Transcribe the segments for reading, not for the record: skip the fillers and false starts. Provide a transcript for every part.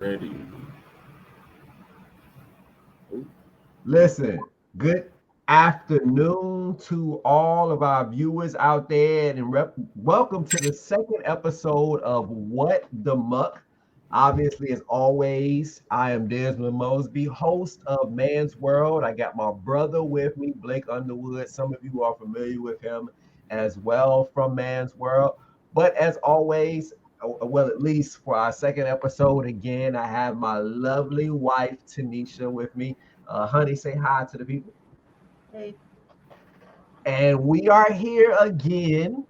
Ready. Listen, good afternoon to all of our viewers out there, and welcome to the second episode of What the Muck. Obviously, as always, I am Desmond Mosby, host of Man's World. I got my brother with me, Blake Underwood. Some of you are familiar with him as well from Man's World. But as always, well, at least for our second episode, again, I have my lovely wife, Taneisha, with me. Honey, say hi to the people. Hey, And we are here again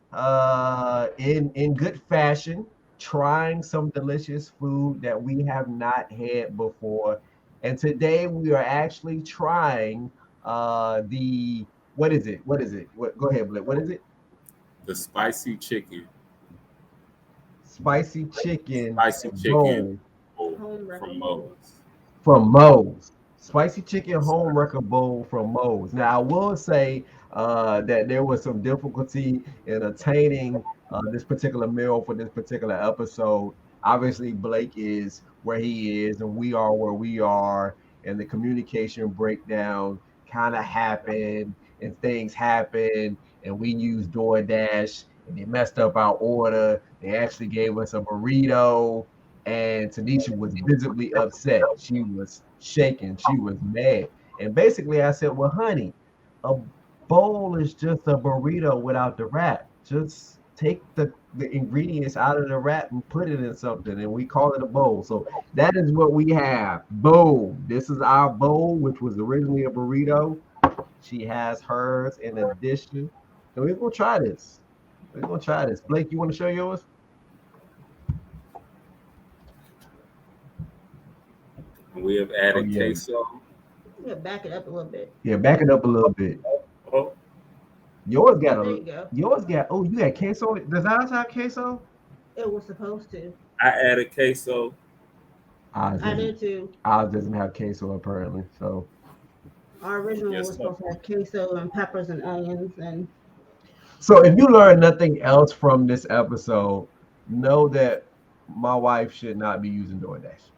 in good fashion, trying some delicious food that we have not had before. And today we are actually trying the what is it? What is it? What? Go ahead, Blake. What is it? The spicy chicken. Spicy chicken Spicy chicken bowl bowl home from record. Moe's. from Moe's. Spicy chicken home wrecker bowl from Moe's. Now, I will say that there was some difficulty in attaining this particular meal for this particular episode. Obviously, Blake is where he is, and we are where we are, and the communication breakdown kind of happened, and things happened, and we used DoorDash, and they messed up our order. They actually gave us a burrito, and Tanisha was visibly upset. She was shaking. She was mad. And basically, I said, "Well, honey, a bowl is just a burrito without the wrap. Just take the ingredients out of the wrap and put it in something, and we call it a bowl." So that is what we have. Boom. This is our bowl, which was originally a burrito. She has hers in addition. And we're gonna try this. We're gonna try this. Blake, you want to show yours? And we have Oh added yeah. queso. Yeah, back it up a little bit. Yeah, back it up a little bit. Oh, Yours got There a you go. yours got oh you got queso. Does ours have queso? It was supposed to. I added queso. Ours I doesn't did too. ours doesn't have queso apparently. So Our original Yes, was sir. supposed to have queso and peppers and onions, and if you learn nothing else from this episode, know that my wife should not be using DoorDash.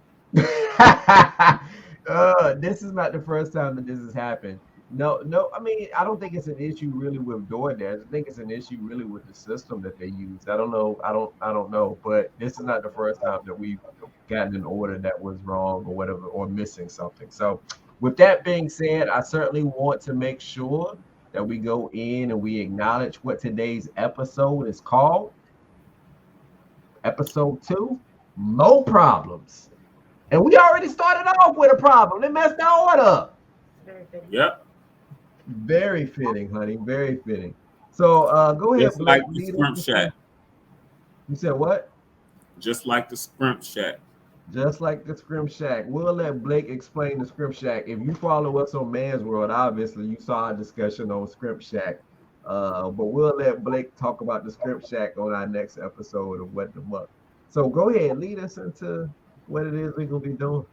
This is not the first time that this has happened. No, no, I mean, I don't think it's an issue really with DoorDash. I think it's an issue really with the system that they use. I don't know. I don't know. But this is not the first time that we've gotten an order that was wrong or whatever or missing something. So, with that being said, I certainly want to make sure that we go in and we acknowledge what today's episode is called. Episode two, Mo Problems. And we already started off with a problem. They messed our order up. very fitting. Yep. Very fitting, honey. Very fitting. So go ahead, Just Blake. like the Lead us scrimp into. shack. You said what? Just like the scrimp shack. Just like the Scrim Shack. We'll let Blake explain the Scrim Shack. If you follow us on Man's World, obviously you saw our discussion on Scrim Shack. But we'll let Blake talk about the Scrim Shack on our next episode of What the Muck. So go ahead, lead us into what it is we're gonna be doing.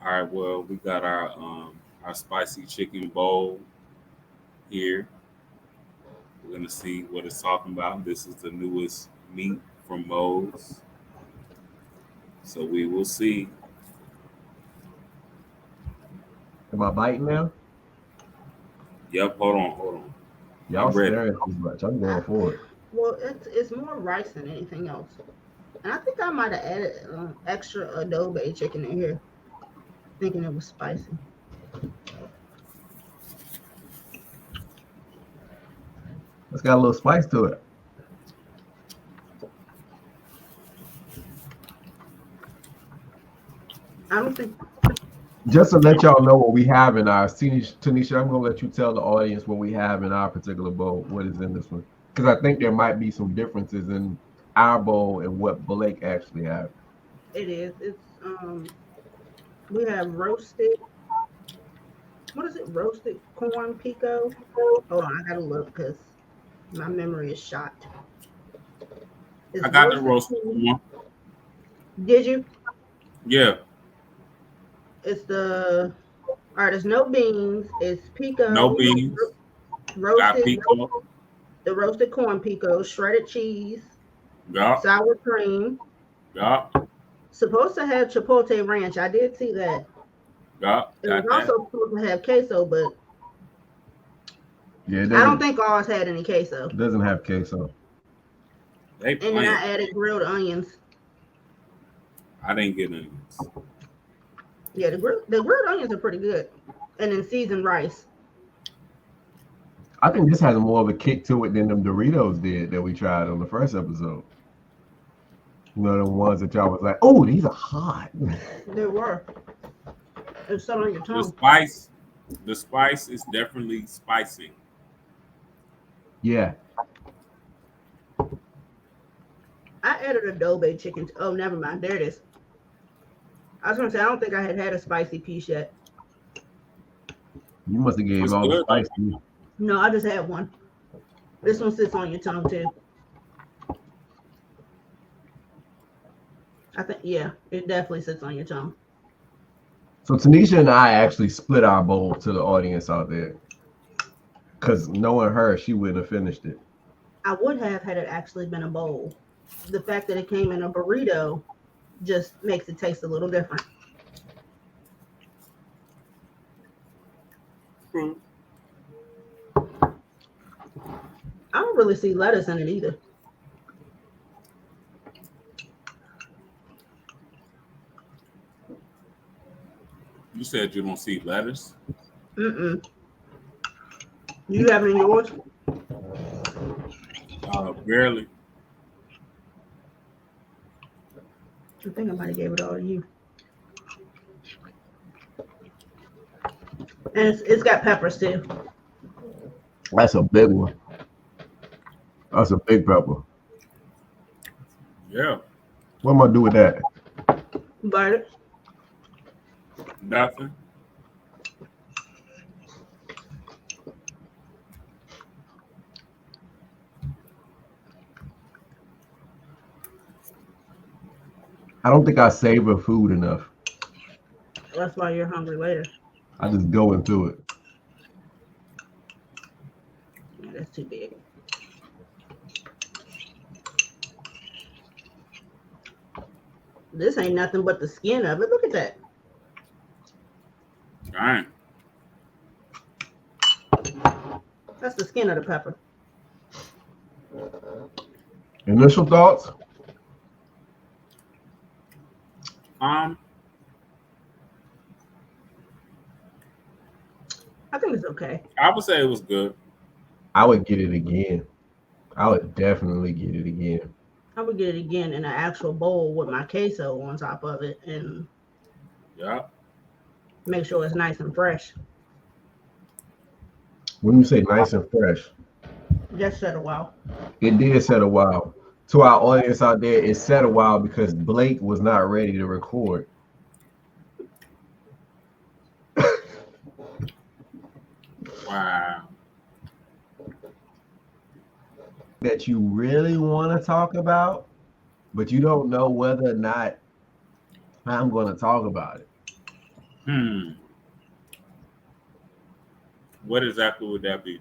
All right. Well, we got our spicy chicken bowl here. We're gonna see what it's talking about. This is the newest meat from Moe's. So we will see. Am I biting now? Yep. Hold on. Hold on. Y'all I'm ready. staring too much. I'm going for it. Well, it's more rice than anything else. And I think I might have added extra adobe chicken in here, thinking it was spicy. It's got a little spice to it. I don't think Just to let y'all know what we have in our Tanisha, I'm gonna let you tell the audience what we have in our particular bowl, what is in this one. Because I think there might be some differences in our bowl and what Blake actually have. it is. It's we have roasted. What is it? Roasted corn pico. Hold on, I gotta look because my memory is shot. It's I got the roasted roasted corn. one. Did you? Yeah. It's the all right. There's no beans. It's No pico, beans. Got roasted, pico. the roasted corn pico, shredded cheese, Yup. sour cream, Yup. supposed to have Chipotle Ranch. I did see that. Yup, It was got that. also supposed to have queso, but Yeah, it I don't doesn't think ours had any queso. doesn't have queso. They And then playing. I added grilled onions. I didn't get onions. Yeah, the grilled onions are pretty good. And then seasoned rice. I think this has more of a kick to it than them Doritos did that we tried on the first episode. You know, the ones that y'all was like, oh, these are hot. There were. It's still on your The tongue. spice, the spice is definitely spicy. Yeah. I added adobe chicken. Oh, never mind. There it is. I was gonna say I don't think I had a spicy piece yet. You must have gave It's all the good though. spice to me. No, I just had one. This one sits on your tongue too. I think yeah, it definitely sits on your tongue. So Taneisha and I actually split our bowl to the audience out there. Because knowing her, she wouldn't have finished it. I would have had it actually been a bowl. The fact that it came in a burrito just makes it taste a little different. True. I don't really see lettuce in it either. You said you don't see lettuce. Mm-mm. You have it in yours? Barely. I think I might have gave it all to you. And it's got peppers too. That's a big one. That's a big pepper. Yeah. What am I gonna do with that? But Nothing. I don't think I savor food enough. that's why you're hungry later. I just go into it. Yeah, that's too big. This ain't nothing but the skin of it. Look at that. Dang. That's the skin of the pepper. Initial thoughts? I think it's okay. I would say it was good. I would get it again. I would definitely get it again. I would get it again in an actual bowl with my queso on top of it and Yeah. make sure it's nice and fresh. When you say nice and fresh, Just set a while. it did set a while. To our audience out there, it set a while because Blake was not ready to record. Wow. That you really want to talk about, but you don't know whether or not I'm going to talk about it. What exactly would that be?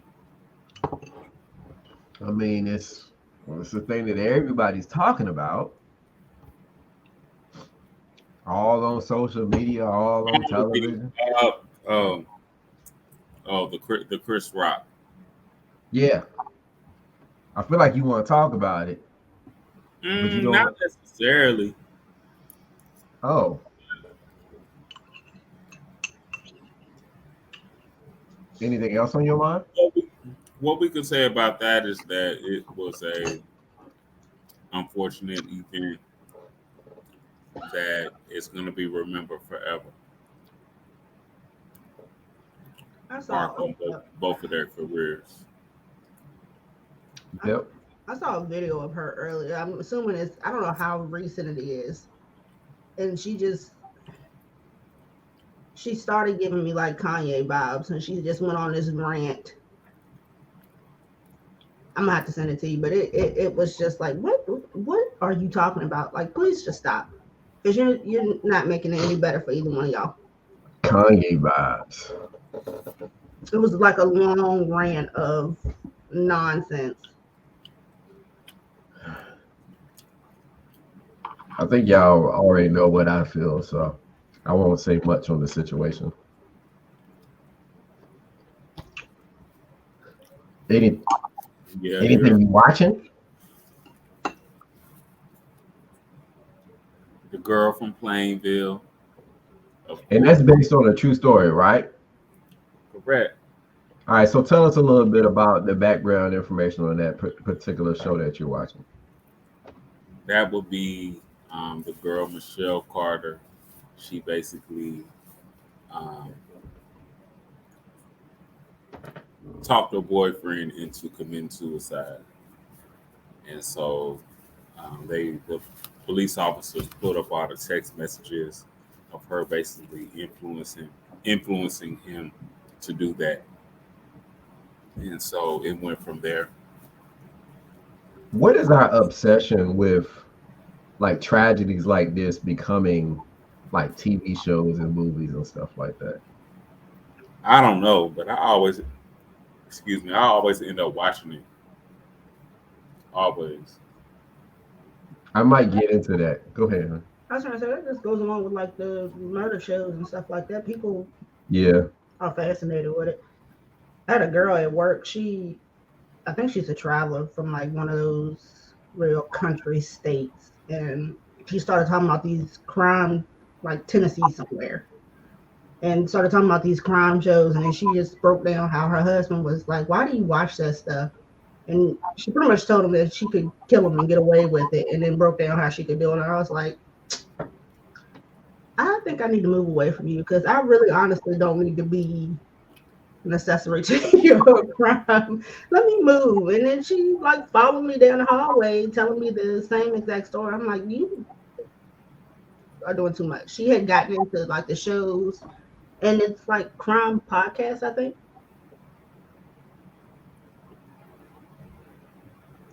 I mean, it's the thing that everybody's talking about. All on social media, all on television. The Chris Rock. Yeah. I feel like you want to talk about it. But you don't. Not necessarily. Oh. Anything else on your mind? What we could say about that is that it was a unfortunate event that is going to be remembered forever. I Mark saw on both of their careers. Yep. I saw a video of her earlier. I'm assuming I don't know how recent it is. And she started giving me like Kanye vibes and she just went on this rant. I'm gonna have to send it to you, but it was just like, what are you talking about? Like, please just stop. Because you're not making it any better for either one of y'all. Kanye vibes. It was like a long rant of nonsense. I think y'all already know what I feel, so I won't say much on the situation. Any Yeah, anything you watching? the girl from Plainville, of And course. that's based on a true story, right? Correct. All right, so tell us a little bit about the background information on that particular show that you're watching. That would be the girl Michelle Carter. She basically um, talked her boyfriend into committing suicide, and so the police officers put up all the text messages of her basically influencing him to do that, and so it went from there. What is our obsession with like tragedies like this becoming like TV shows and movies and stuff like that? I don't know, but I always end up watching it. Always. I might get into that. Go ahead. Huh? I was trying to say that just goes along with like the murder shows and stuff like that. People Yeah. are fascinated with it. I had a girl at work. I think she's a traveler from like one of those real country states, and she started talking about these crime, like Tennessee somewhere, and started talking about these crime shows, and then she just broke down how her husband was like, "Why do you watch that stuff?" And she pretty much told him that she could kill him and get away with it, and then broke down how she could do it. And I was like, I think I need to move away from you because I really honestly don't need to be an accessory to your crime. Let me move. And then she like followed me down the hallway telling me the same exact story. I'm like, you are doing too much. She had gotten into like the shows, and it's like crime podcast, I think.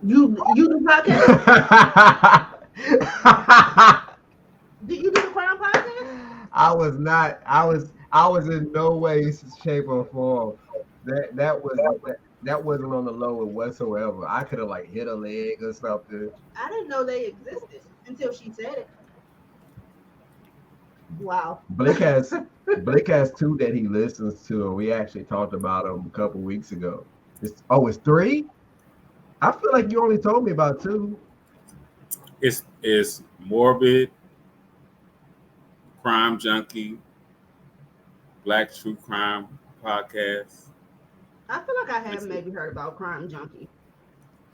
You do podcast? Do you do the crime podcast? I was not. I was in no way, shape, or form. That wasn't on the low whatsoever. I could have like hit a leg or something. I didn't know they existed until she said it. Wow. Blake has two that he listens to, and we actually talked about them a couple weeks ago. It's three. I feel like you only told me about two. It's morbid, crime junkie, black true crime podcast. I feel like I have It's, maybe heard about Crime Junkie.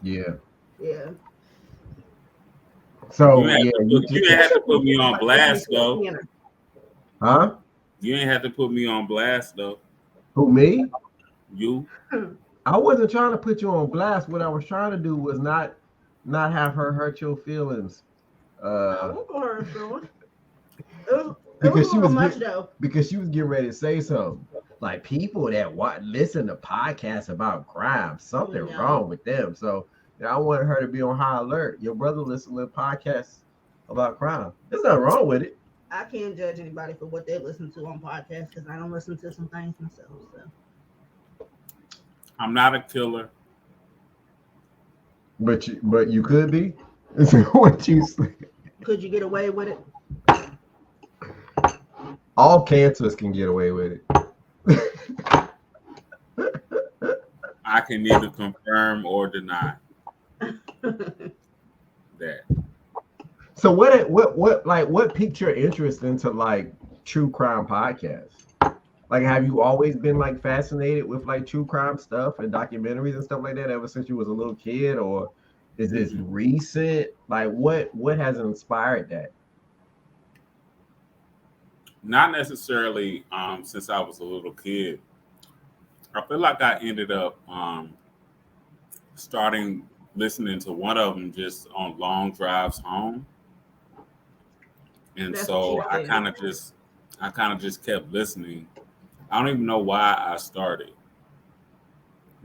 Yeah. Yeah. So yeah, you you just ain't have to put me on Somebody take me blast to a though. piano. huh? You ain't have to put me on blast though. Who me? You I wasn't trying to put you on blast. What I was trying to do was not have her hurt your feelings. I Uh, won't go her feelings. It was a because she little was much though. getting ready to say something. Like people that listen to podcasts about crime, something No, wrong with them. So I wanted her to be on high alert. Your brother listens to podcasts about crime. There's nothing wrong with it. I can't judge anybody for what they listen to on podcasts because I don't listen to some things myself. So I'm not a killer. But you could be. Is what you say. could you get away with it? All cancers can get away with it. I can neither confirm or deny that. So what piqued your interest into like true crime podcasts? Like have you always been like fascinated with like true crime stuff and documentaries and stuff like that ever since you was a little kid, or is this Mhm. recent? Like what has inspired that? Not necessarily since I was a little kid. I feel like I ended up starting listening to one of them just on long drives home, and That's what she so said. I kind of just kept listening. I don't even know why I started,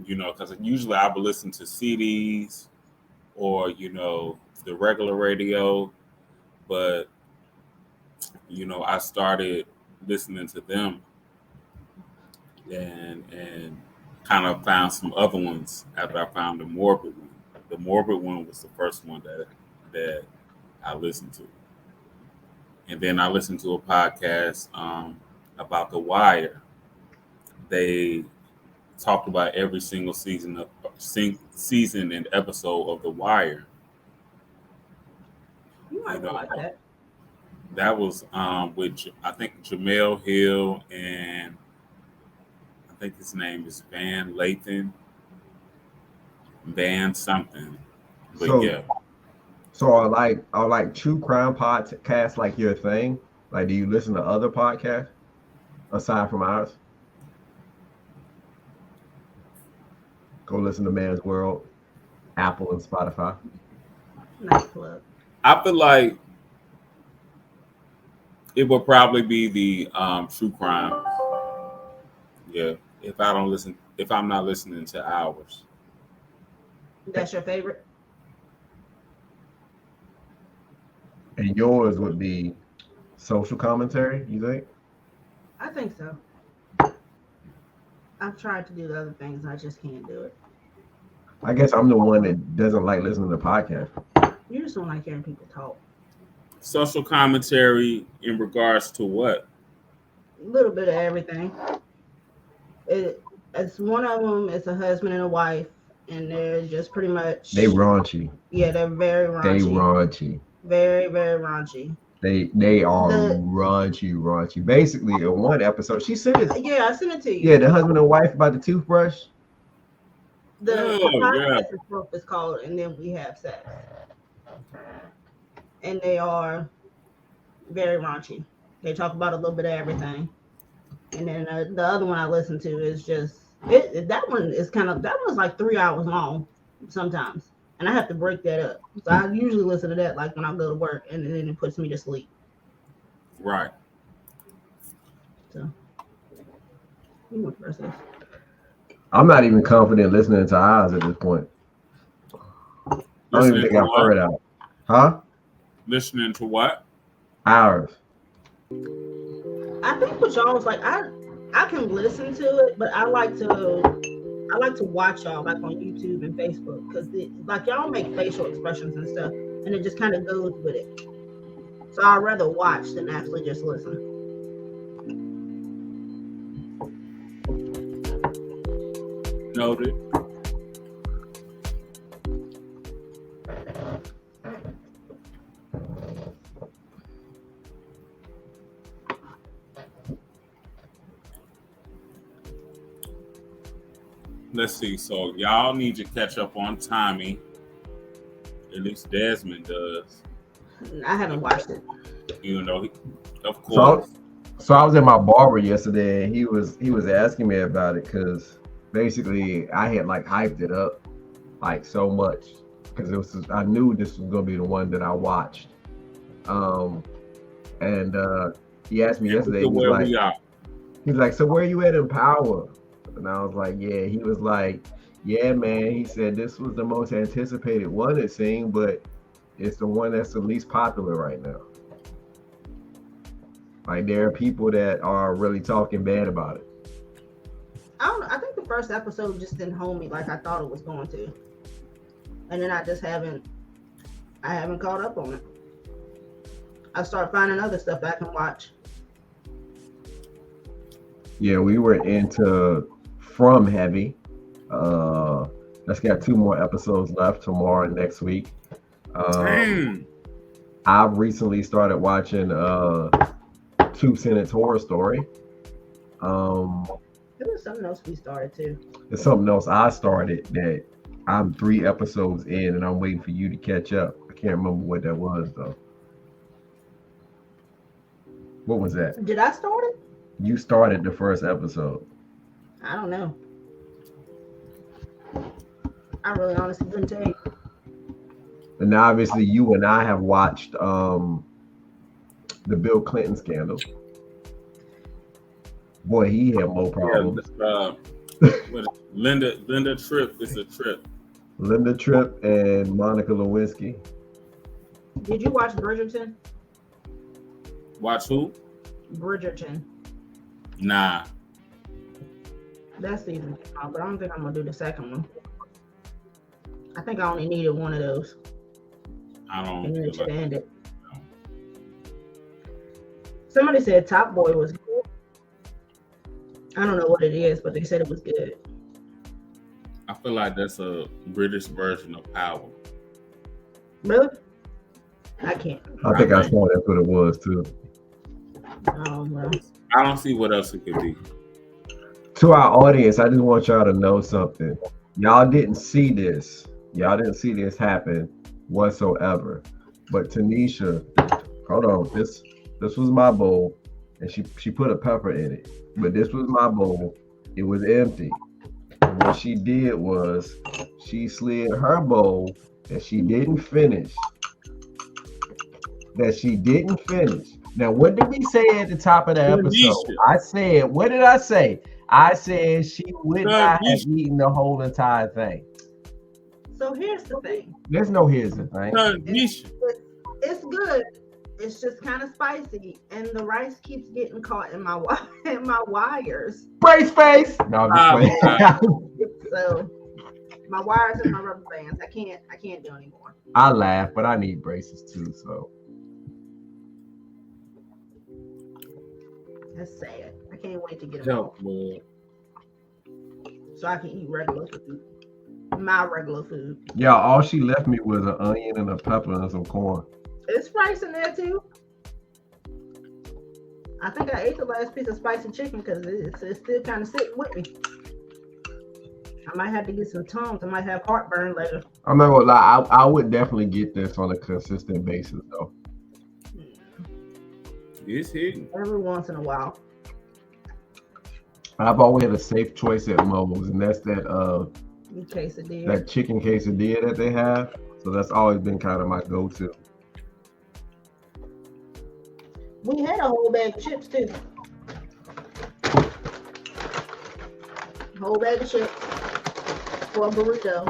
because usually I would listen to CDs or the regular radio, but I started listening to them and kind of found some other ones after I found the morbid one. The morbid one was the first one that I listened to. And then I listened to a podcast about The Wire. They talked about every single season and episode of The Wire. You You might know, like that. that was with I think Jamel Hill and I think his name is Van Lathan, Van something. But So yeah, so are like true crime podcasts like your thing? Like, do you listen to other podcasts aside from ours? Go listen to Man's World, Apple, and Spotify. Nice plug. I feel like it would probably be the true crime. Yeah, if I'm not listening to ours. That's your favorite? And yours would be social commentary, you think? I think so. I've tried to do the other things, I just can't do it. I guess I'm the one that doesn't like listening to podcasts. You just don't like hearing people talk. Social commentary in regards to what? A little bit of everything. It's one of them. It's a husband and a wife, and they're just pretty much. They raunchy. Yeah, they're very They raunchy. raunchy. Very, very raunchy. They are The raunchy. Basically, in one episode, she said it. Yeah, I sent it to you. Yeah, the husband and wife about the toothbrush. The Oh yeah, podcast itself is called "And Then We Have Sex," and they are very raunchy. They talk about a little bit of everything, and then the other one I listen to is just that one is that one's like 3 hours long sometimes, and I have to break that up. So I usually listen to that like when I go to work, and then it puts me to sleep. right. So you want first? I'm not even confident listening to ours at this point. I don't even Listening think to I've what? heard out. Huh? Listening to what? Ours. I think with y'all was like I can listen to it, but I like to watch y'all like on YouTube and Facebook because like y'all make facial expressions and stuff, and it just kind of goes with it. So I'd rather watch than actually just listen. Noted. Let's see. So y'all need to catch up on Tommy. At least Desmond does. I haven't watched it. You know, of So, course. so I was in my barber yesterday, and he was asking me about it because basically I had like hyped it up like so much because I knew this was gonna be the one that I watched. Um, and he asked me And yesterday. look at where we are. He's like, so where you at in Power? And I was like, yeah. He was like, yeah, man. He said this was the most anticipated one, it seemed, but it's the one that's the least popular right now. Like there are people that are really talking bad about it. I don't know. I think the first episode just didn't hold me like I thought it was going to, and then I haven't caught up on it. I start finding other stuff I can watch. Yeah, we were into From Heavy. Let's get 2 more episodes left tomorrow and next week. I've recently started watching 2 Sentence Horror Story. There was something else we started too. There's something else I started that I'm 3 episodes in and I'm waiting for you to catch up. I can't remember what that was though. What was that? Did I start it? You started the first episode. I don't know. I really honestly couldn't tell you. And now obviously you and I have watched the Bill Clinton scandal. Boy, he had more problems. Linda Tripp is a trip. Linda Tripp and Monica Lewinsky. Did you watch Bridgerton? Watch who? Bridgerton. Nah. That season came out, but I don't think I'm gonna do the second one. I think I only needed one of those. I don't And then feel it should like end it. Somebody said Top Boy was good. I don't know what it is, but they said it was good. I feel like that's a British version of Power. Really? I can't. I think I saw that's what it was too. Oh well. I don't see what else it could be. To our audience, I just want y'all to know something. Y'all didn't see this. Y'all didn't see this happen whatsoever. But Taneisha, hold on. This was my bowl, and she put a pepper in it. But this was my bowl. It was empty. And what she did was she slid her bowl that she didn't finish. Now, what did we say at the top of the episode? I said, what did I say? I said she would not have eaten the whole entire thing. So here's the thing. There's no here's the thing. It's good. It's just kind of spicy, and the rice keeps getting caught in my wires. Brace face. No, I'm just playing. So my wires and my rubber bands. I can't do anymore. I laugh, but I need braces too. So that's sad. I can't wait to get them off. So I can eat regular food. My regular food. Yeah, all she left me was an onion and a pepper and some corn. It's rice in there too. I think I ate the last piece of spicy chicken because it's still kind of sitting with me. I might have to get some Tums. I might have heartburn later. I'm not gonna lie. I would definitely get this on a consistent basis though. It's hitting every once in a while. I've always had a safe choice at Moe's, and that's that quesadilla. That chicken quesadilla that they have. So that's always been kind of my go-to. We had a whole bag of chips too. Whole bag of chips for a burrito.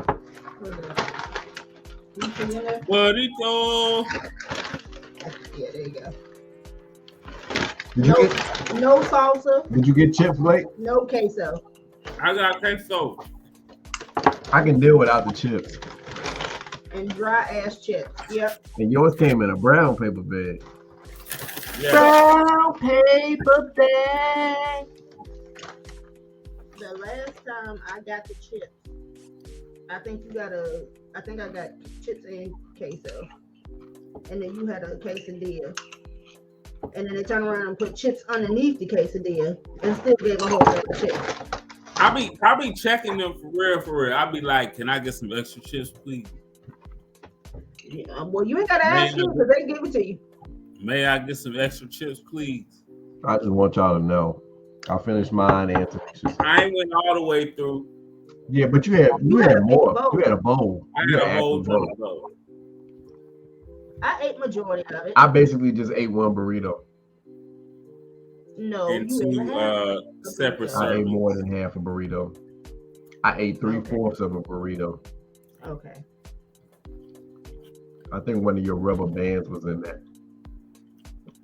Burrito. Yeah, there you go. No salsa. Did you get chips, Blake? No queso. I got queso. I can deal without the chips. And dry ass chips. Yep. And yours came in a brown paper bag. Yeah. Brown paper bag. The last time I got the chips, I think I got chips and queso. And then you had a quesadilla. And then they turn around and put chips underneath the quesadilla and still gave a whole bag of chips. I be checking them for real. I be like, can I get some extra chips, please? Yeah, well, you ain't gotta ask you because they give it to you. May I get some extra chips, please? I just want y'all to know. I finished mine and Taneisha's. I ain't went all the way through. Yeah, but you had more. You had a bowl. I had a whole bowl. I ate majority of it. I basically just ate one burrito. No, and two separate servings. I ate more than half a burrito. I ate 3/4 of a burrito. Okay. I think one of your rubber bands was in there.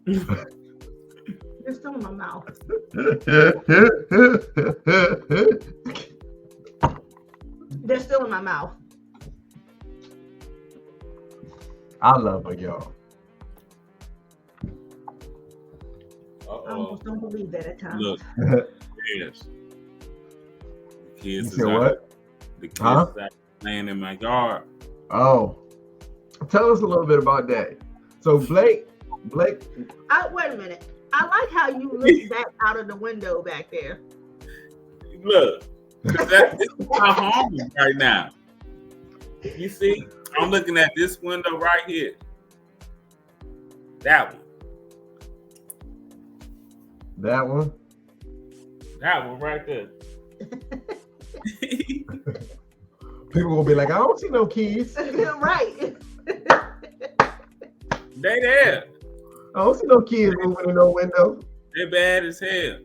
They're still in my mouth. They're still in my mouth. I love her, y'all. I almost don't believe that at times. Look, yes. The kids you said what? The kids are playing in my yard. Oh. Tell us a little bit about that. So Blake. Wait a minute. I like how you look back out of the window back there. Look, this is my home right now. You see, I'm looking at this window right here. That one. That one? That one right there. People gonna be like, I don't see no kids. Right. They there. I don't see no kids moving in no window. They bad as hell.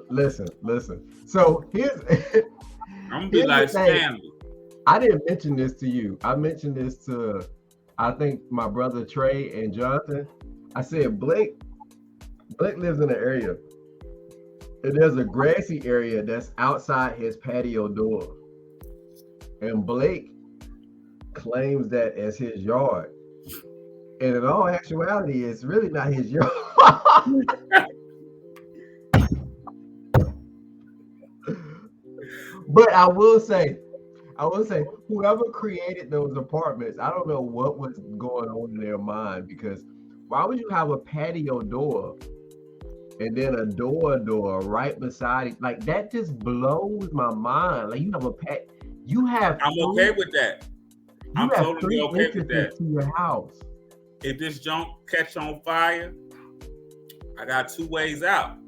Listen. So here's I'm gonna be like Stanley. I didn't mention this to you. I mentioned this to, I think, my brother Trey and Jonathan. I said, Blake lives in an area, and there's a grassy area that's outside his patio door. And Blake claims that as his yard. And in all actuality, it's really not his job. But I will say, whoever created those apartments, I don't know what was going on in their mind, because why would you have a patio door and then a door right beside it? Like, that just blows my mind. Like, you have I'm okay with that. I'm totally okay with that. To your house. If this junk catch on fire, I got 2 ways out.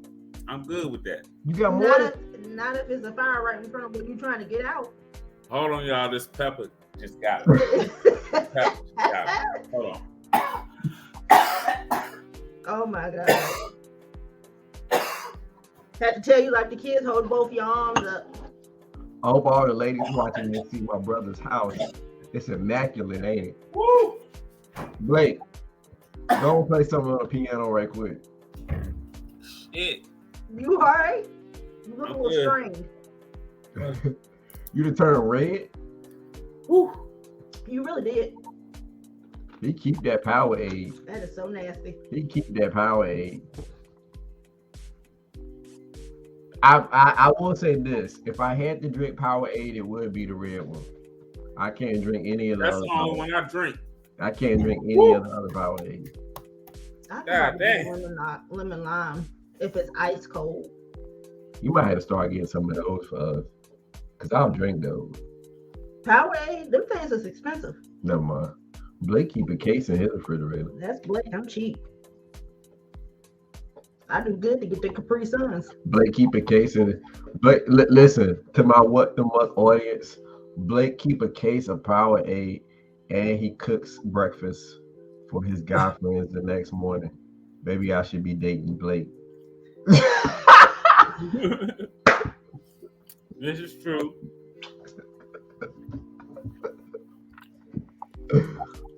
I'm good with that. You got more. Not if it's a fire right in front of you trying to get out. Hold on, y'all. This pepper just got it. Hold on. Oh my God. Had to tell you, like the kids, hold both your arms up. I hope all the ladies watching this see my brother's house. It's immaculate, ain't it? Woo! Blake, go and play something on the piano right quick. Shit. You alright? You look a little strained. You done turn red? Woo. You really did. He keep that Powerade. That is so nasty. He keep that Powerade. I will say this: if I had to drink Powerade, it would be the red one. I can't drink any of the That's other. the only one I drink. I can't drink any of the other Powerade. God damn. Lemon lime if it's ice cold. You might have to start getting some of those for us, cause I'll drink those. Powerade, them things is expensive. Never mind. Blake keep a case in his refrigerator. That's Blake. I'm cheap. I do good to get the Capri Suns. Blake keep a case in it. Blake, listen to my What the Muck audience. Blake keep a case of Powerade, and he cooks breakfast for his guy friends the next morning. Maybe I should be dating Blake. This is true.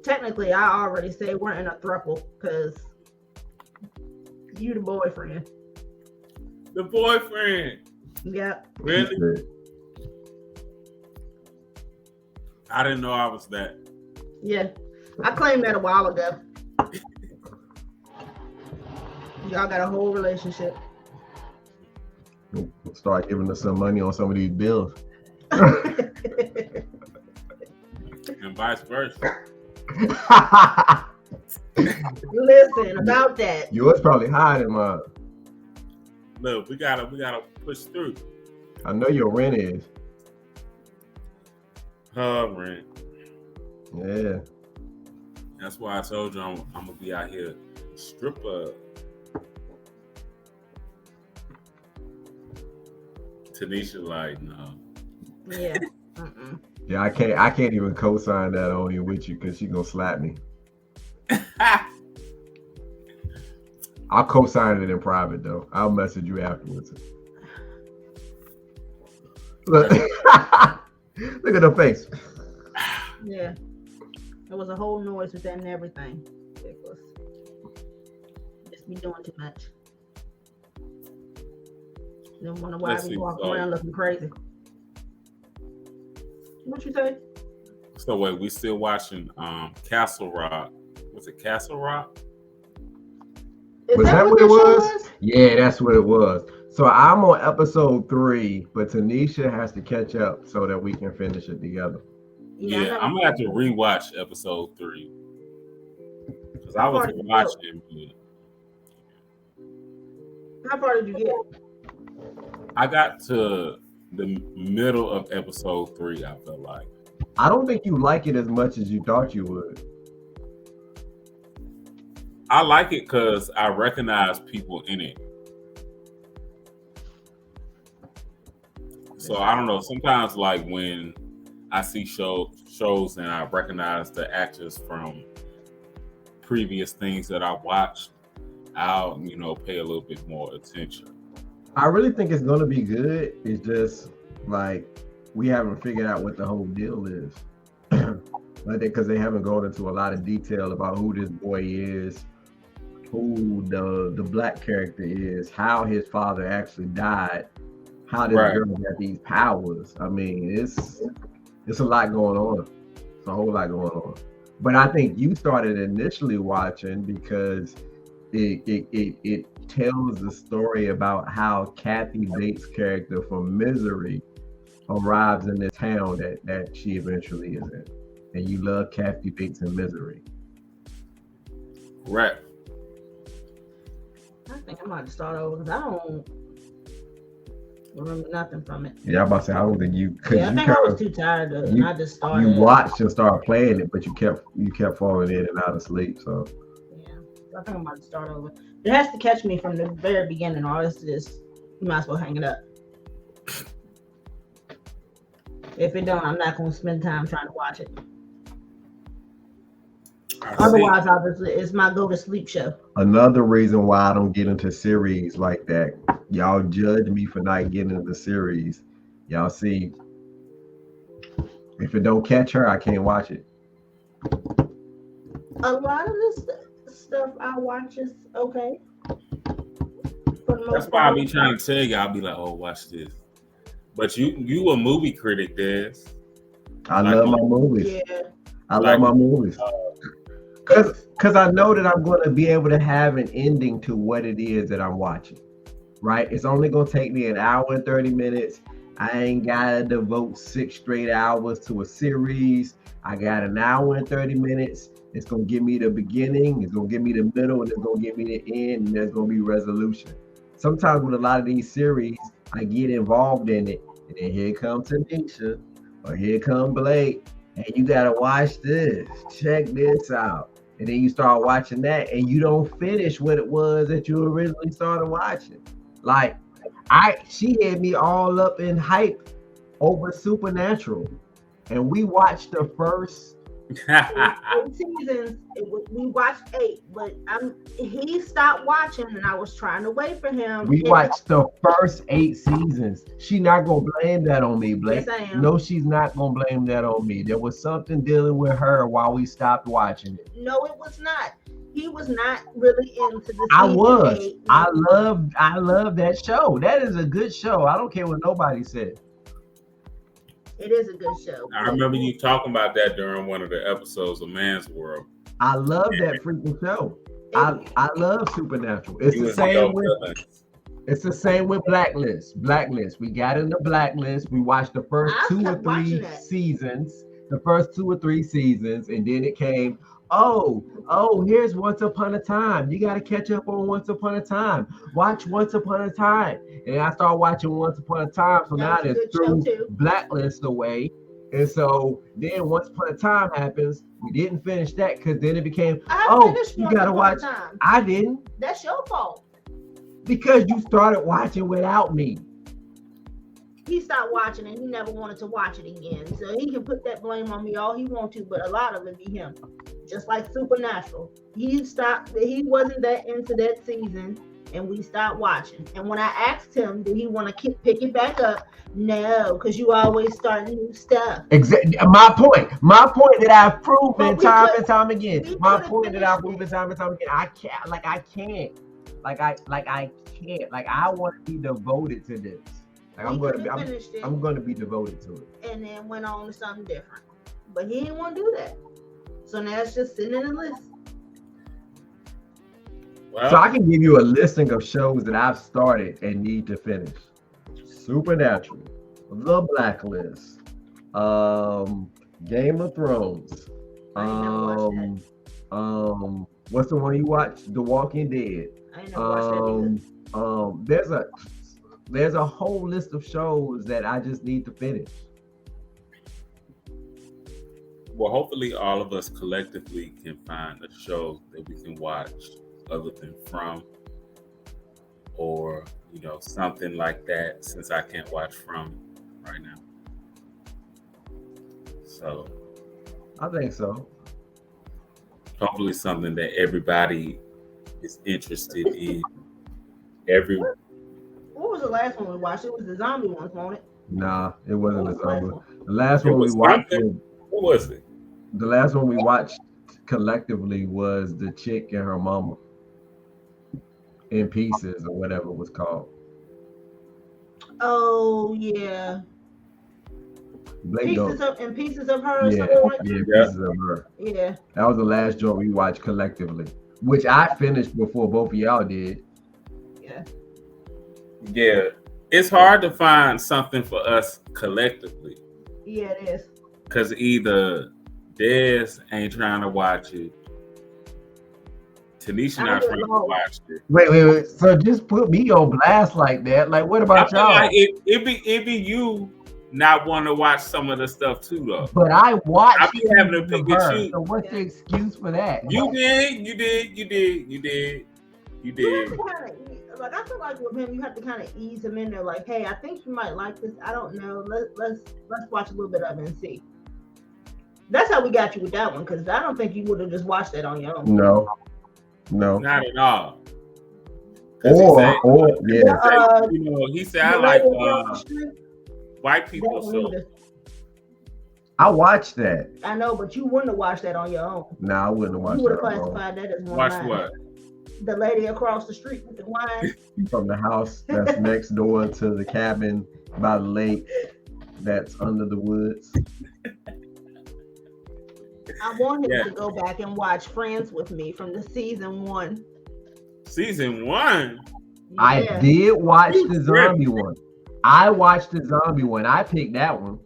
Technically, I already say we're in a throuple because you the boyfriend. The boyfriend. Yep. Really? I didn't know I was that. Yeah. I claimed that a while ago. Y'all got a whole relationship. Start giving us some money on some of these bills. And vice versa. Listen about that. Yours probably higher than mine. Look, we gotta push through. I know your rent is. Rent. Yeah. That's why I told you I'm gonna be out here stripper. Taneisha like, no. Yeah. Yeah, I can't even co-sign that on you with you because she's gonna slap me. I'll co-sign it in private though. I'll message you afterwards. Look, look at her face. Yeah. There was a whole noise with that and everything. It was just me doing too much. Don't wonder why we walk around looking crazy. What you say? So wait, we still watching Castle Rock. Was it Castle Rock? Was that what it was? Yeah, that's what it was. So I'm on episode 3, but Taneisha has to catch up so that we can finish it together. Yeah, I'm gonna have to rewatch episode 3 because I was watching it. How far did you get? I got to the middle of episode 3. I felt like. I don't think you like it as much as you thought you would. I like it because I recognize people in it. So I don't know. Sometimes, like when I see shows and I recognize the actors from previous things that I've watched, I'll pay a little bit more attention. I really think it's gonna be good. It's just like we haven't figured out what the whole deal is. I think because they haven't gone into a lot of detail about who this boy is, who the black character is, how his father actually died, how this girl got these powers. I mean, it's a lot going on. It's a whole lot going on. But I think you started initially watching because it tells the story about how Kathy Bates' character from Misery arrives in the town that she eventually is in. And you love Kathy Bates in Misery. Right. I think I'm about to start over because I don't remember nothing from it. Yeah, I'm about to say I don't think you because Yeah, I you think kind I was of too tired to, and you I just started. you watched and started playing it, but you kept falling in and out of sleep. So Yeah, I think I'm about to start over. It has to catch me from the very beginning, or else just you might as well hang it up. If it don't, I'm not going to spend time trying to watch it. I see. Otherwise, obviously, it's my go to sleep show. another reason why I don't get into series like that, y'all judge me for not getting into series. Y'all see, if it don't catch her, I can't watch it. A lot of this stuff I watch is okay. For the That's most why I part. be trying to tell you. I'll be like, oh, watch this. But you a movie critic, Des. I Like love my you- movies. Yeah. I like- love my movies. Cause I know that I'm gonna be able to have an ending to what it is that I'm watching. Right? It's only gonna take me an hour and 30 minutes. I ain't gotta devote 6 straight hours to a series. I got an hour and 30 minutes. It's gonna give me the beginning, it's gonna give me the middle, and it's gonna give me the end, and there's gonna be resolution. Sometimes with a lot of these series, I get involved in it, and then here comes Taneisha, or here come Blake, and you gotta watch this, check this out. And then you start watching that, and you don't finish what it was that you originally started watching. Like, she had me all up in hype over Supernatural, and we watched the first. 8 seasons. We watched 8, but he stopped watching, and I was trying to wait for him. We watched the first 8 seasons. She not gonna blame that on me, Blake. Yes, I am. No, she's not gonna blame that on me. There was something dealing with her while we stopped watching it. No, it was not. He was not really into the. I season was. 8. I love that show. That is a good show. I don't care what nobody said. It is a good show. I remember you talking about that during one of the episodes of Man's World. I love that freaking show. I love Supernatural. It's You the was same your with feelings. it's the same with Blacklist. Blacklist. We got in the Blacklist. We watched the first I 2 or kept watching 3 that. seasons. The first 2 or 3 seasons, and then it came. Oh, here's Once Upon a Time. You got to catch up on Once Upon a Time. Watch Once Upon a Time. And I started watching Once Upon a Time. So That now was a they good show, threw too. Blacklist away. And so then Once Upon a Time happens. We didn't finish that because then it became, I finished you Once gotta Upon a watch. Time. I didn't, That's your fault. because you started watching without me. He stopped watching and he never wanted to watch it again. So he can put that blame on me all he wants to, but a lot of it be him. Just like Supernatural. He wasn't that into that season and we stopped watching. And when I asked him, did he want to pick it back up? No, because you always start new stuff. Exactly. My point that I've proven But we time could- and time again. we My could've point that I've finished proven time and time again. I can't. I can't. I want to be devoted to this. Like I'm going to be devoted to it. And then went on to something different. But he didn't want to do that. So now it's just sitting in the list. Well, So I can give you a listing of shows that I've started and need to finish. Supernatural, The Blacklist, Game of Thrones, I ain't never watched what's the one you watched? The Walking Dead. I ain't never watched that either. There's a whole list of shows that I just need to finish. well, hopefully all of us collectively can find a show that we can watch other than From, or something like that, since I can't watch From right now. So I think so. hopefully something that everybody is interested in. What was the last one we watched? It was the zombie ones, wasn't it? Nah, it wasn't What a was the last zombie. one? The last It one we was watched. something. What was it? The last one we watched collectively was the chick and her mama in pieces, or whatever it was called. Oh yeah. Blake don't. Pieces of her or Yeah, something like yeah, that. Yeah. pieces of her. Yeah. That was the last joint we watched collectively, which I finished before both of y'all did. Yeah. Yeah. It's hard to find something for us collectively Yeah, it is. because either Des ain't trying to watch it, Taneisha I not do trying to both. watch it. Wait. So just put me on blast like that. Like, what I about feel y'all? like it be you not want to watch some of the stuff too though. But I watched. I be having to pieces pick of and her. choose. So what's the excuse for that? You did. You have to kind of like. I feel like with him, you have to kind of ease him in there. Like, hey, I think you might like this. I don't know. Let's watch a little bit of it and see. That's how we got you with that one, because I don't think you would have just watched that on your own. No. Not at all. Or yeah. He said I like white people. So I watched that. I know, but you wouldn't have watched that on your own. No, I wouldn't have watched You would have that alone. classified that as one. watch line. what? The lady across the street with the wine. From the house that's next door to the cabin by the lake that's under the woods. I want him Yeah. to go back and watch Friends with me from the season 1. Season 1. I Yeah. did watch the zombie one. I watched the zombie one. I picked that one.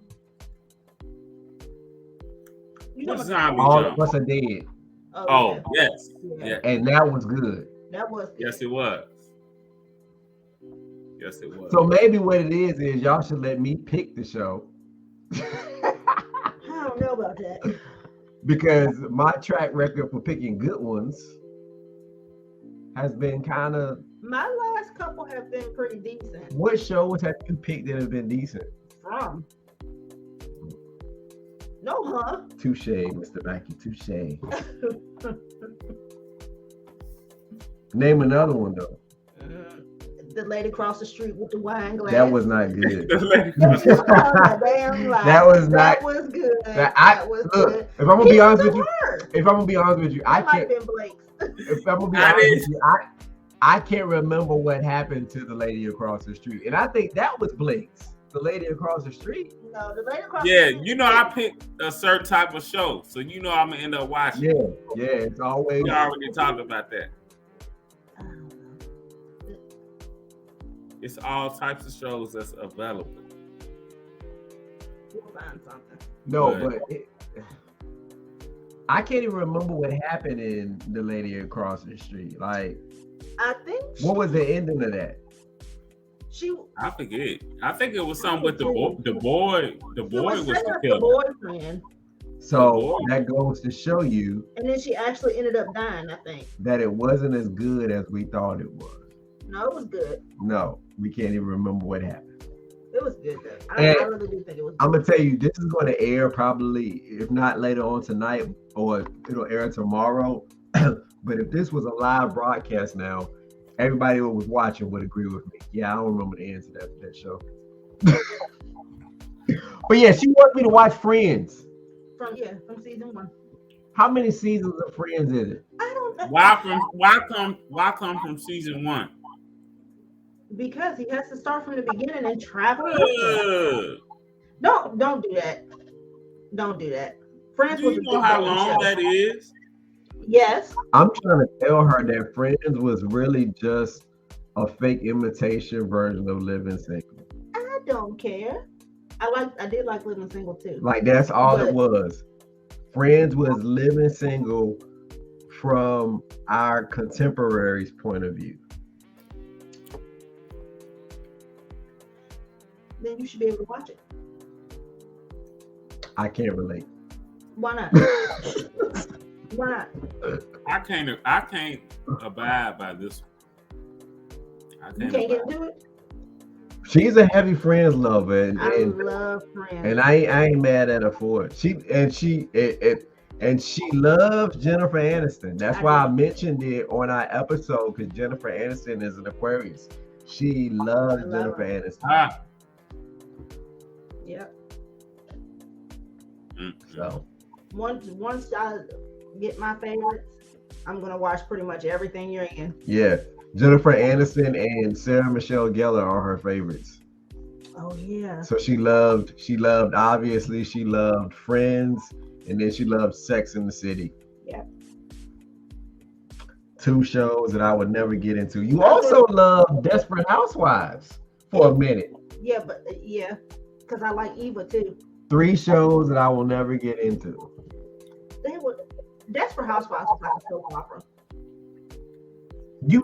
You know What what- zombie All jump? of us are dead. Oh, yeah. yes. Yeah. Yeah. And that was good. That was good. Yes, it was. Yes, it was. So maybe what it is y'all should let me pick the show. I don't know about that. Because my track record for picking good ones has been kind of. My last couple have been pretty decent. What shows have you picked that have been decent? From. No, huh? Touche, Mr. Mackey. Touche. Name another one though. The lady across the street with the wine glass. That was not good. Damn lie. That was not. That was good. That was Look, good. if I'm gonna be honest with you, Her. if I'm gonna be honest with you, I That might can't. have been Blake's. If I'm gonna be I honest did. with you, I can't remember what happened to the lady across the street, and I think that was Blake's. The lady across the street. No, the lady across Yeah, the street. you know I picked a certain type of show, so you know I'm gonna end up watching. Yeah, it's always. We already talked about that. I don't know. It's all types of shows that's available. We'll find something. No, But- but I can't even remember what happened in the lady across the street. Like, I think what was the ending of that? she I forget. I think it was something with the boy. The boy was setting the up the killer. boyfriend, So that goes to show you and then she actually ended up dying. I think. that it wasn't as good as we thought it was. No, it was good. No, we can't even remember what happened. It was good though. I And really do think it was. I'm Good. gonna tell you, this is going to air probably, if not later on tonight, or it'll air tomorrow. But if this was a live broadcast now, everybody who was watching would agree with me. Yeah, I don't remember the end to that show. But yeah, she wants me to watch Friends. From season 1. How many seasons of Friends is it? I don't. Why come from season 1? Because he has to start from the beginning and travel. Do Don't do that. Don't do that. Friends was you a know good how fucking long show. that is? Yes. I'm trying to tell her that Friends was really just a fake imitation version of Living Single. I don't care. I did like Living Single too. Like, that's all it But- was. Friends was Living Single from our contemporaries' point of view. Then you should be able to watch it. I can't relate. Why not? Why not? I can't abide by this one. You can't get into it. She's a heavy Friends lover, and I love Friends. and I ain't mad at her for it. She loves Jennifer Aniston. That's why I mentioned it on our episode, because Jennifer Aniston is an Aquarius. She loves I love Jennifer her. Aniston. Yep. So Once I get my favorites, I'm gonna watch pretty much everything you're in. yeah, Jennifer Aniston and Sarah Michelle Gellar are her favorites. Oh yeah. So obviously she loved Friends, and then she loved Sex in the City. Yeah. Two shows that I would never get into. You I also did. love Desperate Housewives for a minute. Yeah, but yeah, because I like Eva too. Three shows that I will never get into. They were Desperate Housewives was like a soap opera. You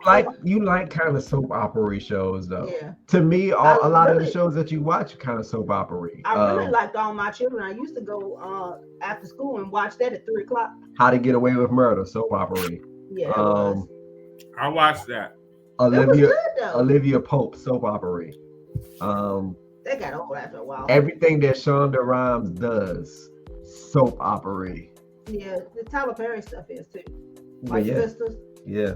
like kind of soap opera shows though. Yeah. To me, a I lot of the really- shows that you watch are kind of soap opera. I really liked All My Children. I used to go after school and watch that at 3 o'clock. How to Get Away with Murder, soap opera. Yeah, it was. I watched that. It was Olivia good though. Olivia Pope, soap opera. They got old after a while. Everything that Shonda Rhimes does, soap opera. Yeah, the Tyler Perry stuff is too. But Like yeah, Sisters. yeah.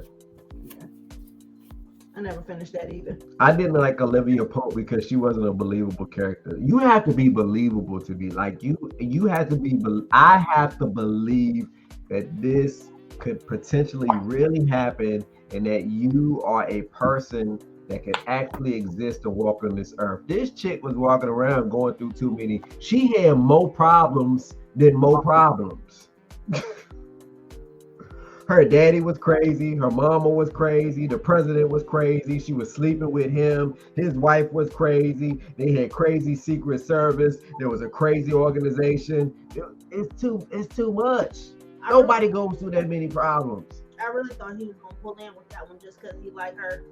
I never finished that either. I didn't like Olivia Pope because she wasn't a believable character. You have to be believable to be like you. You have to be. I have to believe that this could potentially really happen, and that you are a person that can actually exist and walk on this earth. This chick was walking around going through too many. She had more problems than more problems. Her daddy was crazy. Her mama was crazy. The president was crazy. She was sleeping with him. His wife was crazy. They had crazy secret service. There was a crazy organization. It's too much. Nobody goes through that many problems. I really thought he was gonna pull in with that one just because he liked her.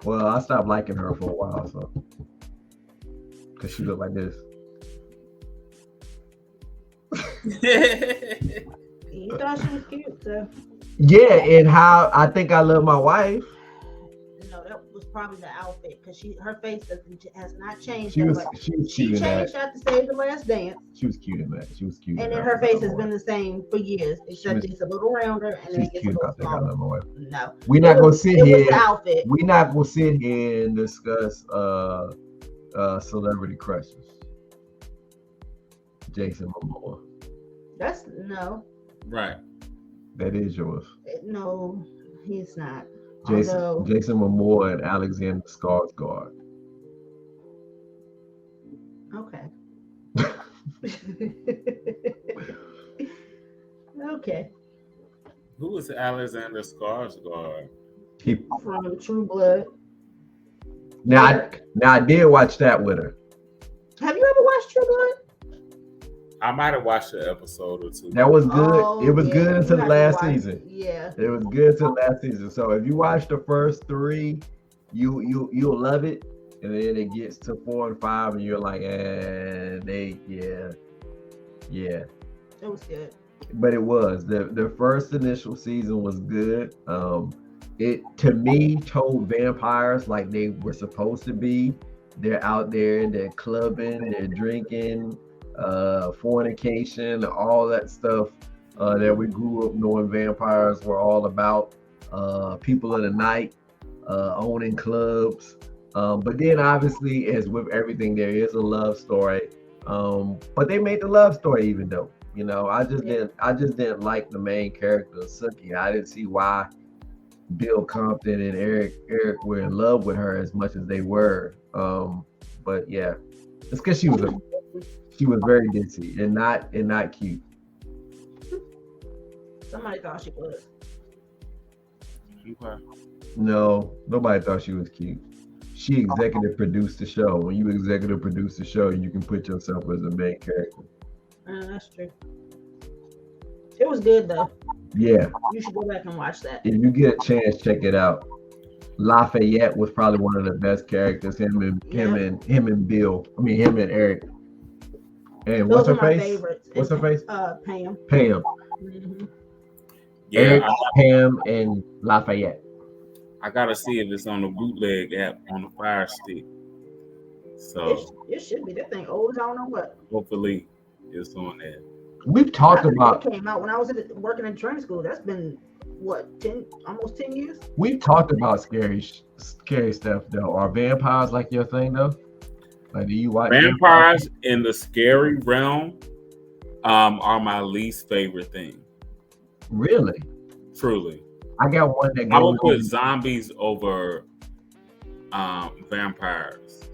Well, I stopped liking her for a while, so because she looked like this. He thought she was cute, so Yeah, and how I think I love my wife. no, that was probably the outfit because her face has not changed. She was that much. cute She in changed that. after Save the Last Dance, She was cute in that. She was cute. and in then that. her face has been the same for years, except it's a little rounder and then She's it gets a cute. I little think I love smaller. my wife. No, We're not gonna sit it was here. the outfit. We're not gonna sit here and discuss celebrity crushes. Jason Momoa. That's no, Right. That is yours. no, he's not. Jason Momoa and Alexander Skarsgård. Okay. Okay. Who is Alexander Skarsgård? He, From True Blood. now I did watch that with her. Have you ever watched True Blood? I might have watched an episode or two. That was good. Oh, It was yeah, good you until the have to last watch season. it. Yeah. It was good till last season. So if you watch the first three, you'll love it, and then it gets to 4 and 5, and you're like, yeah. It was good. But it was the first initial season was good. It to me told vampires like they were supposed to be. They're out there, they're clubbing, they're drinking, fornication, all that stuff that we grew up knowing vampires were all about. People of the night, owning clubs. But then obviously, as with everything, there is a love story. But they made the love story even though. You know, I just didn't like the main character, Sookie. I didn't see why Bill Compton and Eric were in love with her as much as they were. But yeah, it's because she was very ditzy and not cute. Somebody thought she was. Okay. No, nobody thought she was cute. She executive produced the show. When you executive produce the show, you can put yourself as the main character. That's true. It was good though. Yeah, You should go back and watch that. if you get a chance, check it out. Lafayette was probably one of the best characters. Him and Bill. I mean him and Eric. And Those what's are her my face? favorites. What's her face? Pam. Pam. Mhm. Yeah, Eric, Pam, and Lafayette. I gotta see if it's on the bootleg app on the Fire Stick. So It should be. That thing old as I don't know what. hopefully it's on there. We've talked I think about it came out when I was working in training school. That's been what, almost 10 years? scary stuff though. Are vampires like your thing though? Like, do you watch Vampires in the scary realm are my least favorite thing. Really? Truly. I got one that I would goes put zombies over vampires.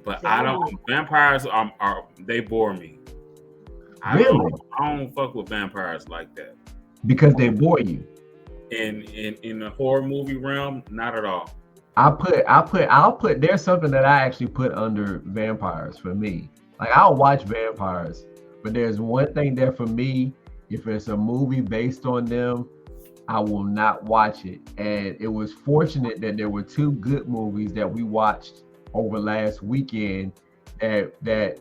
But See, I I don't. don't. Vampires are they bore me. Really? I don't fuck with vampires like that. Because they bore you. In the horror movie realm, not at all. I'll put there's something that I actually put under vampires for me. Like I'll watch vampires, but there's one thing there for me, if it's a movie based on them, I will not watch it. And it was fortunate that there were two good movies that we watched over last weekend that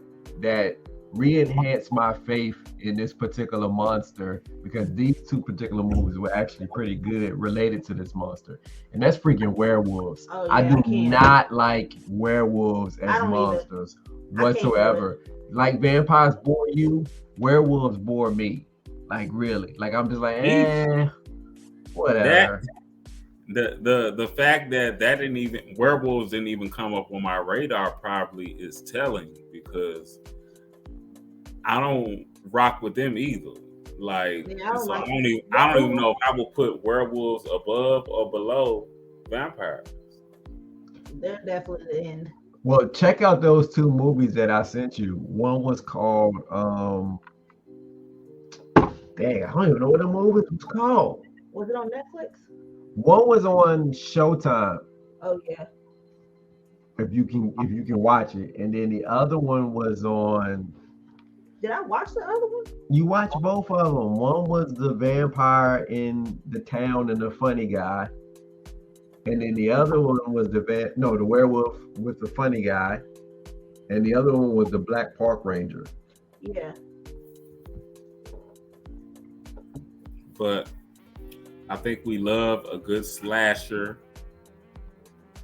re-enhanced my faith in this particular monster, because these two particular movies were actually pretty good related to this monster. And that's freaking werewolves. Oh I yeah, do I can't. not like werewolves I as don't either. monsters I can't do whatsoever. Like vampires bore you, werewolves bore me. Like really. Like I'm just like, That whatever. the fact that didn't even werewolves didn't even come up on my radar probably is telling, because I don't rock with them either. Like, Yeah, I don't so like. I don't even know if I will put werewolves above or below vampires. They're definitely the end. Well, check out those two movies that I sent you. One was called dang, I don't even know what the movie was called. Was it on Netflix? One was on Showtime, Oh yeah. if you can watch it. And then the other one was on, Did I watch the other one? you watch both of them. One was the vampire in the town and the funny guy. And then the other one was the werewolf with the funny guy. And the other one was the Black Park Ranger. Yeah. But I think we love a good slasher.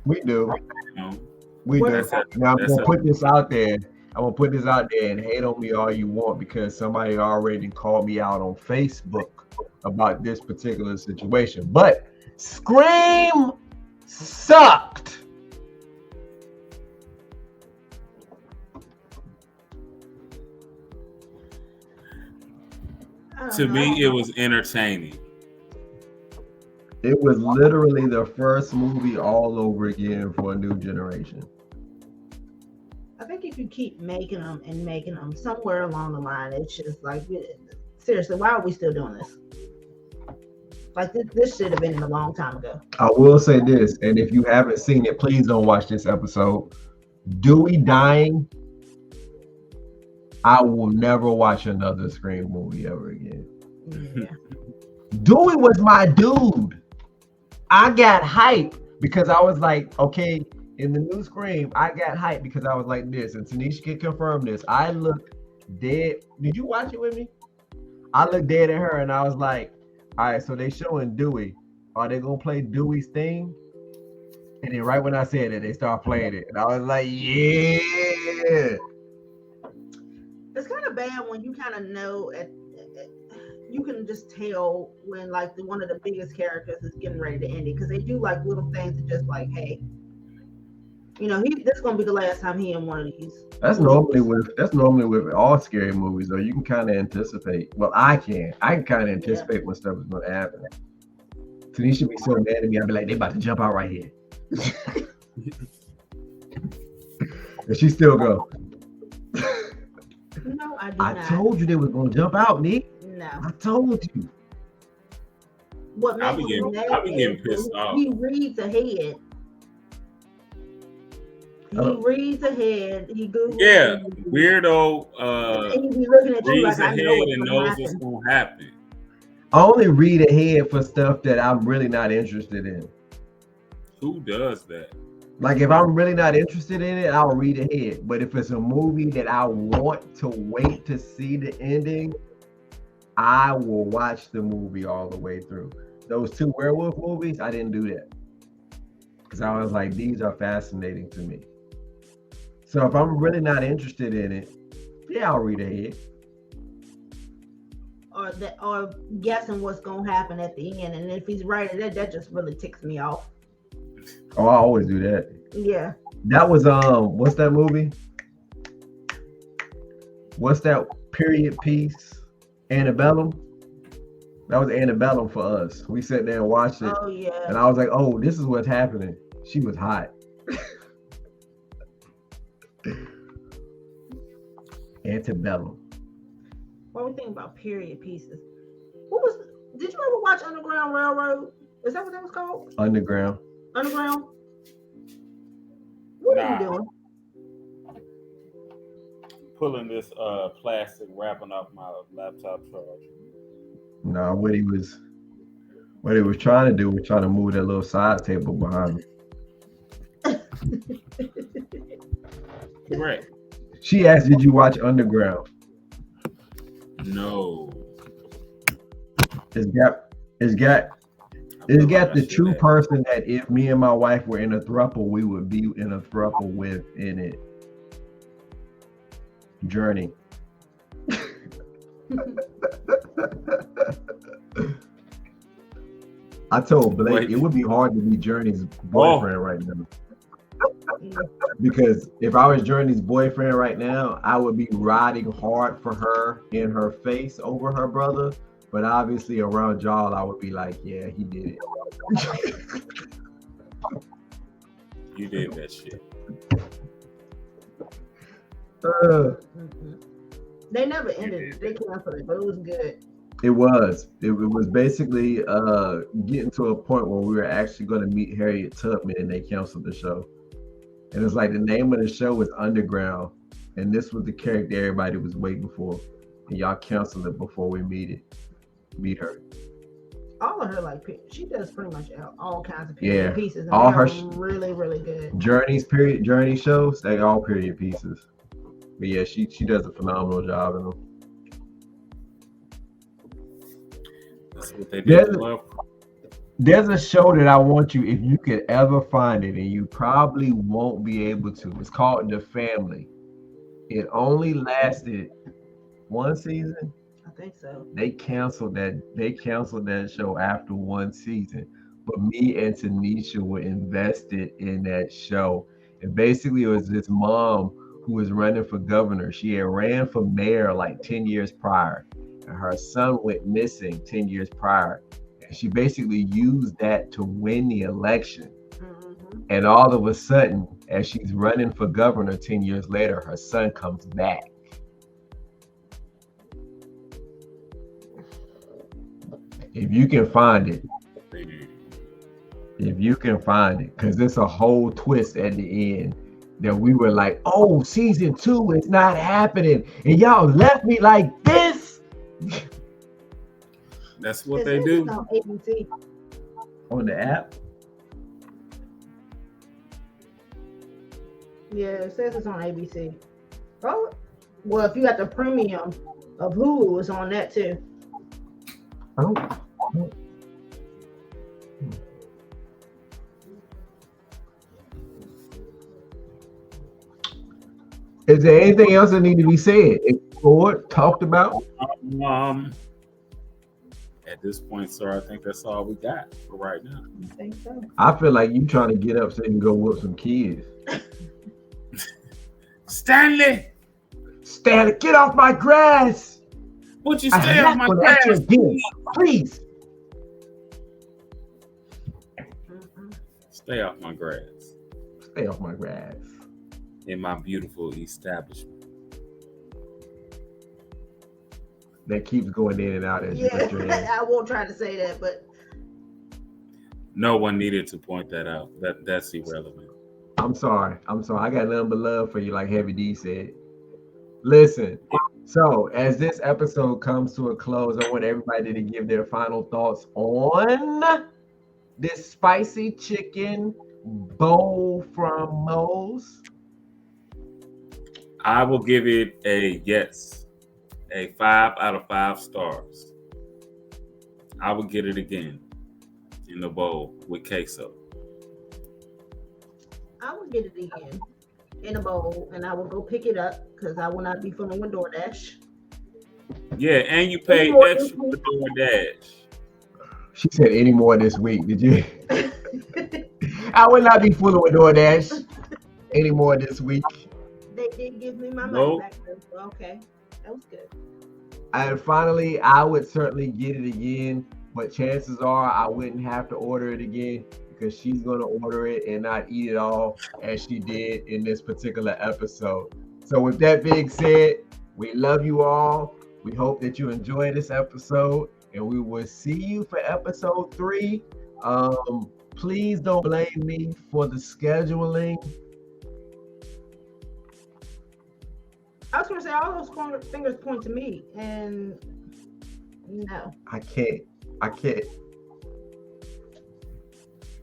We do. You know? We do. That's a- Now I'm that's gonna a- put this out there. I'm gonna put this out there and hate on me all you want, because somebody already called me out on Facebook about this particular situation. But Scream sucked. I don't To know. me, it was entertaining. It was literally the first movie all over again for a new generation. I think if you keep making them, somewhere along the line, it's just like, seriously, why are we still doing this? Like this should have been a long time ago. I will say this, and if you haven't seen it, please don't watch this episode. Dewey dying, I will never watch another Scream movie ever again. Yeah. Dewey was my dude. I got hype because I was like, okay, in the new Scream, I got hype because I was like this, and Taneisha can confirm this. I looked dead. Did you watch it with me? I looked dead at her and I was like, all right, so they showing Dewey. Are they gonna play Dewey's theme? And then right when I said it, they start playing it. And I was like, yeah. It's kind of bad when you kind of know you can just tell when like one of the biggest characters is getting ready to end it, because they do like little things to just like, hey, this is gonna be the last time he in one of these. That's normally with all scary movies though. You can kind of anticipate. Well, I can kind of anticipate when stuff is gonna happen. Taneisha be so mad at me. I'd be like, they about to jump out right here. And she still go. No, I do I not. told you they was gonna jump out, Nick. No. I told you. What I makes be me getting- mad I be getting is pissed off. he reads ahead. Reads ahead. He Googles. Yeah, and weirdo. he be looking at you Reads like, I ahead know what's and gonna knows what's happen. gonna happen. I only read ahead for stuff that I'm really not interested in. Who does that? Like if I'm really not interested in it, I'll read ahead. But if it's a movie that I want to wait to see the ending, I will watch the movie all the way through. Those two werewolf movies, I didn't do that. Because I was like, these are fascinating to me. So if I'm really not interested in it, yeah, I'll read ahead. Or guessing what's gonna happen at the end, and if he's right, that just really ticks me off. Oh, I always do that. Yeah. That was what's that movie? What's that period piece? Antebellum? That was Antebellum for us. We sat there and watched it. Oh yeah. And I was like, oh, this is what's happening. She was hot. Antebellum. What we think about period pieces? What was? Did you ever watch Underground Railroad? Is that what that was called? Underground. Underground. What are you Nah, doing? pulling this plastic wrapping up my laptop charger. No, what he was trying to do was trying to move that little side table behind him. Correct. She asked, "Did you watch Underground?" No. It's got it's got I it's feel like got I the should true have. person that if me and my wife were in a throuple, we would be in a throuple with in it. Journey. I told Blake Wait. it would be hard to be Journey's Oh, boyfriend right now. Because if I was Journey's boyfriend right now, I would be riding hard for her in her face over her brother. But obviously around y'all, I would be like, yeah, he did it. you did that shit. They never ended it. They canceled it, but it was good. It was basically getting to a point where we were actually going to meet Harriet Tubman, and they canceled the show. And it's like the name of the show was Underground, and this was the character everybody was waiting for, and y'all canceled it before we meet her. All of her, like, she does pretty much all kinds of Yeah, period pieces, and all they're her really, really good. Journey shows, they all period pieces. But yeah, she does a phenomenal job in them. That's what they did. There's a show that I want you, if you could ever find it, and you probably won't be able to. It's called The Family. It only lasted one season. I think so. They canceled that show after one season. But me and Taneisha were invested in that show. And basically it was this mom who was running for governor. She had ran for mayor like 10 years prior. And her son went missing 10 years prior. And she basically used that to win the election. Mm-hmm. And all of a sudden, as she's running for governor 10 years later, her son comes back. If you can find it, because it's a whole twist at the end that we were like, oh, season 2 is not happening, and y'all left me like this. That's what they do. On ABC. On the app? Yeah, it says it's on ABC. Oh, well, if you got the premium of Hulu, it's on that too. Oh. Is there anything else that need to be said, explored, talked about? At this point, sir, I think that's all we got for right now. I think so. I feel like you trying to get up so you can go whoop some kids. Stanley, get off my grass! would you stay off my grass? Please. Stay off my grass. Stay off my grass. In my beautiful establishment. That keeps going in and out as you put your hand. I won't try to say that, but no one needed to point that out. That's irrelevant. I'm sorry. I got nothing but love for you, like Heavy D said. Listen, so as this episode comes to a close, I want everybody to give their final thoughts on this spicy chicken bowl from Moe's. I will give it a yes, a 5 out of 5 stars. I will get it again in the bowl with queso. I will get it again in a bowl, and I will go pick it up because I will not be fooling with DoorDash. Yeah, and you pay extra for DoorDash. She said any more this week, did you? I will not be fooling with DoorDash any more this week. They did give me my money back though, so okay. That was good. And finally, I would certainly get it again, but chances are I wouldn't have to order it again because she's going to order it and not eat it all as she did in this particular episode. So with that being said, We love you all. We hope that you enjoy this episode, and we will see you for episode 3. Please don't blame me for the scheduling. I was gonna say all those fingers point to me, and no. I can't.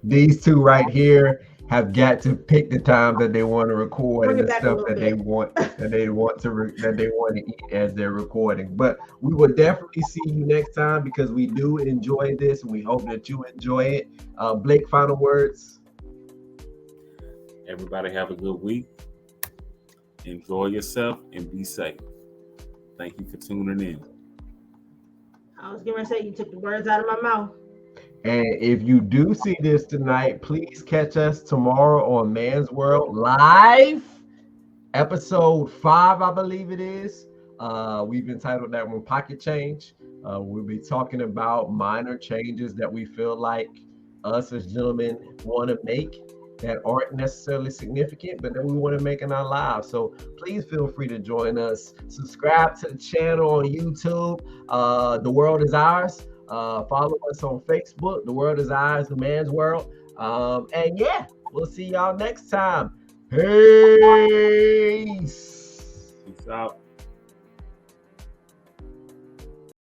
These two right here have got to pick the time that they want to record Bring and it the back a stuff little that they bit. want to eat as they're recording. But we will definitely see you next time because we do enjoy this and we hope that you enjoy it. Blake, final words. Everybody have a good week. Enjoy yourself and be safe. Thank you for tuning in. I was gonna say you took the words out of my mouth. And if you do see this tonight, please catch us tomorrow on Man's World Live, episode 5, I believe it is. We've entitled that one Pocket Change. We'll be talking about minor changes that we feel like us as gentlemen want to make that aren't necessarily significant, but that we want to make in our lives. So please feel free to join us. Subscribe to the channel on YouTube. The World is Ours. Follow us on Facebook. The World is Ours, the Man's World. And yeah, we'll see y'all next time. Peace. Peace out.